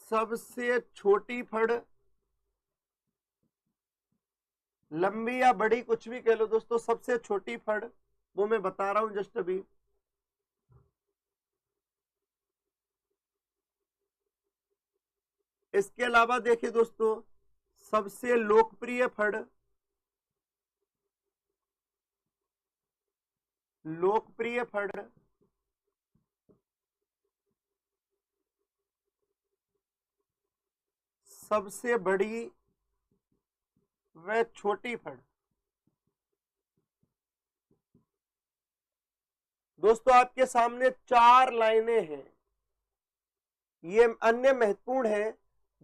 सबसे छोटी फड़, लंबी या बड़ी कुछ भी कह लो दोस्तों, सबसे छोटी फड़ वो मैं बता रहा हूं जस्ट अभी। इसके अलावा देखिए दोस्तों, सबसे लोकप्रिय फड़, लोकप्रिय फड़, सबसे बड़ी व छोटी फड़। दोस्तों आपके सामने 4 लाइनें हैं, ये अन्य महत्वपूर्ण है।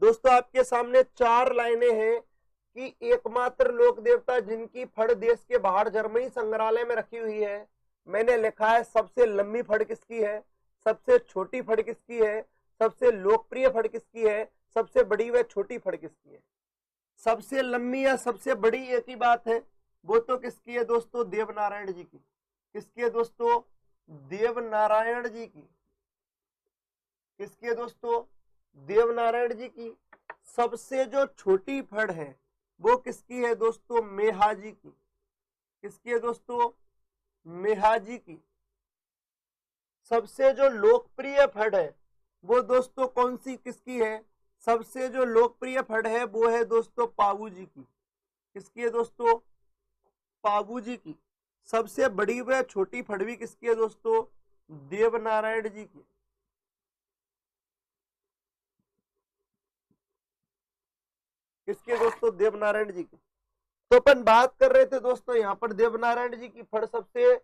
दोस्तों आपके सामने 4 लाइनें हैं कि एकमात्र लोक देवता जिनकी फड़ देश के बाहर जर्मनी संग्रहालय में रखी हुई है। मैंने लिखा है सबसे लंबी फड़ किसकी है, सबसे छोटी फड़ किसकी है, सबसे लोकप्रिय फड़ किसकी है, सबसे बड़ी व छोटी फड़ किसकी है। सबसे लंबी या सबसे बड़ी एक ही बात है, वो तो किसकी है दोस्तों, देवनारायण जी की। किसकी है दोस्तों, देवनारायण जी की। किसकी है दोस्तों, देवनारायण जी की। सबसे जो छोटी फड़ है वो किसकी है दोस्तों, मेहाजी की। किसकी है दोस्तों, मेहाजी की। सबसे जो लोकप्रिय फड़ है वो दोस्तों कौन सी किसकी है, सबसे जो लोकप्रिय फड़ है वो है दोस्तों पाबू जी की। किसकी है दोस्तों, पाबू जी की। सबसे बड़ी व छोटी फड़ भी किसकी है दोस्तों, देवनारायण जी की। किसके दोस्तों, देवनारायण जी की। तो अपन बात कर रहे थे दोस्तों यहाँ पर देवनारायण जी की फड़ सबसे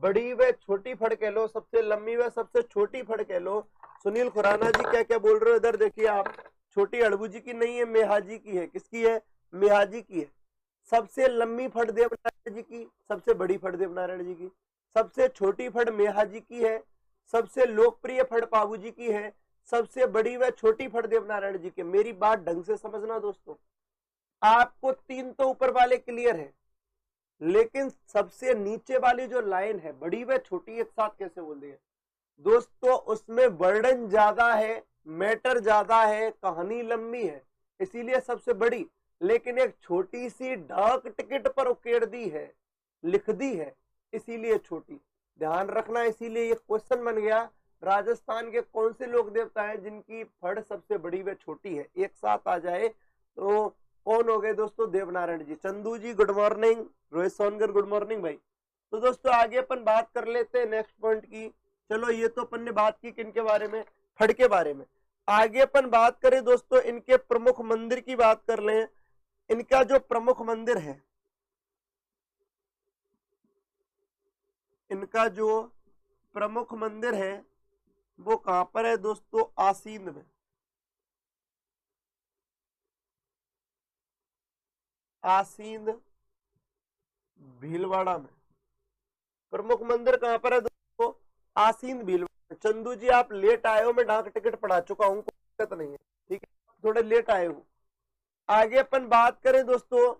बड़ी व छोटी फड़ कह लो, सबसे लंबी व सबसे छोटी फड़ कह लो। सुनील खुराना जी क्या क्या बोल रहे हो इधर देखिए आप। छोटी अड़बू जी की नहीं है, मेहाजी की है। किसकी है, मेहाजी की है। सबसे लंबी फड़ देवनारायण जी की, सबसे बड़ी फड़ देवनारायण जी की। सबसे छोटी फड़ मेहाजी की है, सबसे लोकप्रिय फड़ पाबू जी की है, सबसे बड़ी व छोटी फड़ देवनारायण जी की। मेरी बात ढंग से समझना दोस्तों, आपको 3 तो ऊपर वाले क्लियर है, लेकिन सबसे नीचे वाली जो लाइन है, बड़ी व छोटी एक साथ कैसे बोल दिए दोस्तों, उसमें वर्णन ज्यादा है, मैटर ज्यादा है, कहानी लंबी है, इसीलिए सबसे बड़ी। लेकिन एक छोटी सी डाक टिकट पर उकेर दी है, लिख दी है, इसीलिए छोटी। ध्यान रखना, इसीलिए ये क्वेश्चन बन गया, राजस्थान के कौन से लोक देवता हैं जिनकी फड़ सबसे बड़ी व छोटी है, एक साथ आ जाए तो कौन हो गए दोस्तों, Devnarayan ji. Chandu ji good morning, Rohit Sonkar good morning भाई। तो दोस्तों आगे अपन बात कर लेते हैं नेक्स्ट पॉइंट की। चलो ये तो अपन ने बात की किन के बारे में, फड़ के बारे में। आगे अपन बात करें दोस्तों इनके प्रमुख मंदिर की बात कर लें। इनका जो प्रमुख मंदिर है, इनका जो प्रमुख मंदिर है वो कहां पर है दोस्तों, आसींद में। आसींद भीलवाड़ा में प्रमुख मंदिर कहां पर है दोस्तों, आसीन भीलवाड़ा। चंदू जी आप लेट आए हो, मैं डाक टिकट पढ़ा चुका हूं, कोई दिक्कत नहीं है, ठीक है, थोड़े लेट आए हो। आगे अपन बात करें दोस्तों,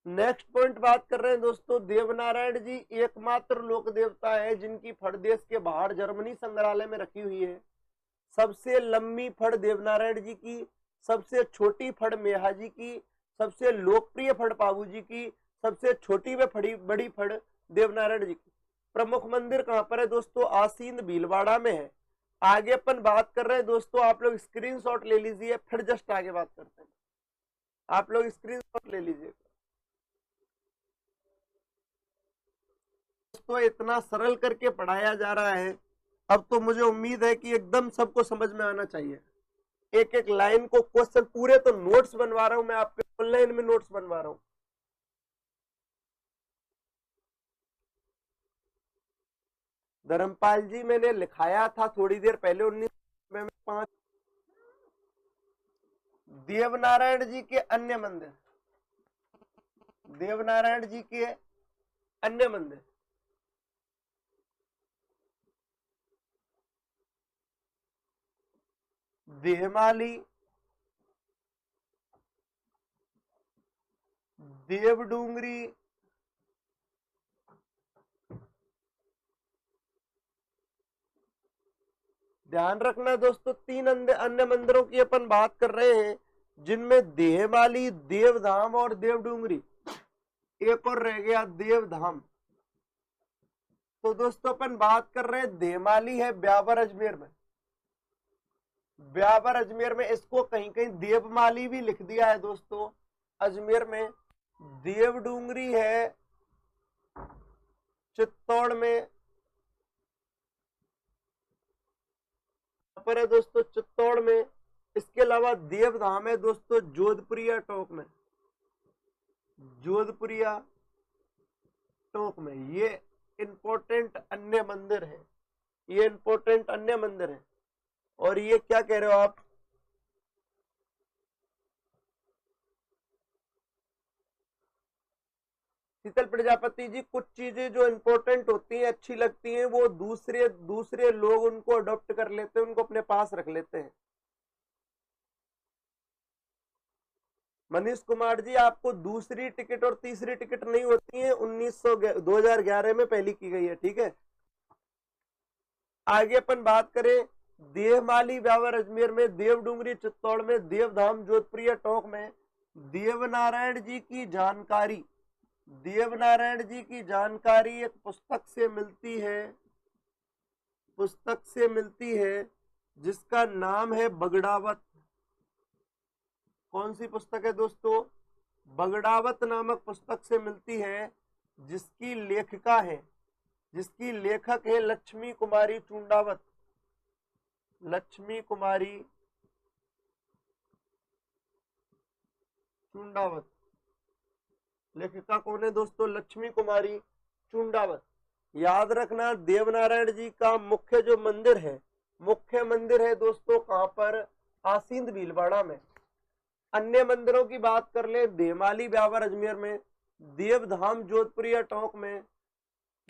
नेक्स्ट पॉइंट बात कर रहे हैं दोस्तों, देवनारायण जी एकमात्र लोक देवता है जिनकी फड़ देश के बाहर जर्मनी संग्रहालय में रखी हुई है। सबसे लंबी फड़ देवनारायण जी की, सबसे छोटी फड़ मेहाजी की, सबसे लोकप्रिय फड़ पाबू जी की, सबसे छोटी व बड़ी फड़ देवनारायण जी की। प्रमुख मंदिर कहां पर है दोस्तों, आसीन भीलवाड़ा में है। आगे अपन बात कर रहे हैं दोस्तों, आप लोग स्क्रीनशॉट ले लीजिए, फिर जस्ट आगे बात करते हैं। आप लोग स्क्रीनशॉट ले लीजिए दोस्तों, इतना सरल करके पढ़ाया जा रहा है, अब तो मुझे उम्मीद है कि एकदम सबको समझ में आना चाहिए। एक एक लाइन को क्वेश्चन, पूरे तो नोट्स बनवा रहा हूं मैं आपके, ऑनलाइन में नोट्स बनवा रहा हूं। धर्मपाल जी मैंने लिखाया था थोड़ी देर पहले 19 में 5 देवनारायण जी के अन्य मंदिर, देवनारायण जी के अन्य मंदिर। देहमाली, देवडूंगरी, ध्यान रखना दोस्तों, 3 अन्य मंदिरों की अपन बात कर रहे हैं, जिनमें देहमाली, देवधाम और देवडूंगरी। एक और रह गया देवधाम। तो दोस्तों अपन बात कर रहे हैं, देवमाली है ब्यावर अजमेर में, ब्यावर अजमेर में, इसको कहीं कहीं देवमाली भी लिख दिया है दोस्तों अजमेर में। देवडूंगरी है चित्तौड़ में, पर है दोस्तों चित्तौड़ में। इसके अलावा देवधाम है दोस्तों जोधपुरिया टोक में, जोधपुरिया टोक में। ये इंपॉर्टेंट अन्य मंदिर है, ये इंपॉर्टेंट अन्य मंदिर है। और ये क्या कह रहे हो आप, शीतल प्रजापति जी, कुछ चीजें जो इंपॉर्टेंट होती हैं, अच्छी लगती हैं, वो दूसरे दूसरे लोग उनको अडॉप्ट कर लेते हैं, उनको अपने पास रख लेते हैं। मनीष कुमार जी, आपको दूसरी टिकट और तीसरी टिकट नहीं होती है, 2011 में पहली की गई है, ठीक है। आगे अपन बात करें, देवमाली ब्यावर अजमेर में, देवडूंगरी चित्तौड़ में, देवधाम जोधपुरिया टोंक में। देवनारायण जी की जानकारी, देवनारायण जी की जानकारी एक पुस्तक से मिलती है, पुस्तक से मिलती है जिसका नाम है बगड़ावत। कौन सी पुस्तक है दोस्तों, बगड़ावत नामक पुस्तक से मिलती है, जिसकी लेखिका है, जिसकी लेखक है लक्ष्मी कुमारी चुंडावत। लक्ष्मी कुमारी चुंडावत, लेखिका कौन है दोस्तों, लक्ष्मी कुमारी चुंडावत। याद रखना, देवनारायण जी का मुख्य जो मंदिर है, मुख्य मंदिर है दोस्तों कहां पर, आसींद भीलवाड़ा में। अन्य मंदिरों की बात कर ले, देवमाली ब्यावर अजमेर में, देवधाम जोधपुरिया टोंक में,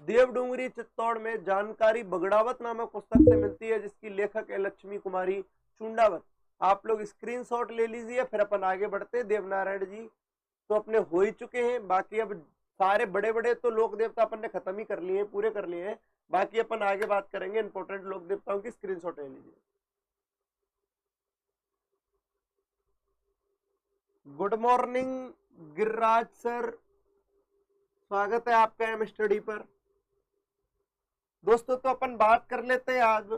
देवडूंगरी चित्तौड़ में। जानकारी बगड़ावत नामक पुस्तक से मिलती है, जिसकी लेखक है लक्ष्मी कुमारी चुंडावत। आप लोग स्क्रीनशॉट ले लीजिए, फिर अपन आगे बढ़ते। देवनारायण जी तो अपने हो ही चुके हैं, बाकी अब सारे बड़े बड़े तो लोक देवता अपन ने खत्म ही कर लिए, पूरे कर लिए हैं। बाकी अपन आगे बात करेंगे इंपोर्टेंट लोक देवताओं की। स्क्रीनशॉट ले लीजिए। गुड मॉर्निंग गिरिराज सर, स्वागत है आपका एम स्टडी पर। दोस्तों तो अपन बात कर लेते हैं आज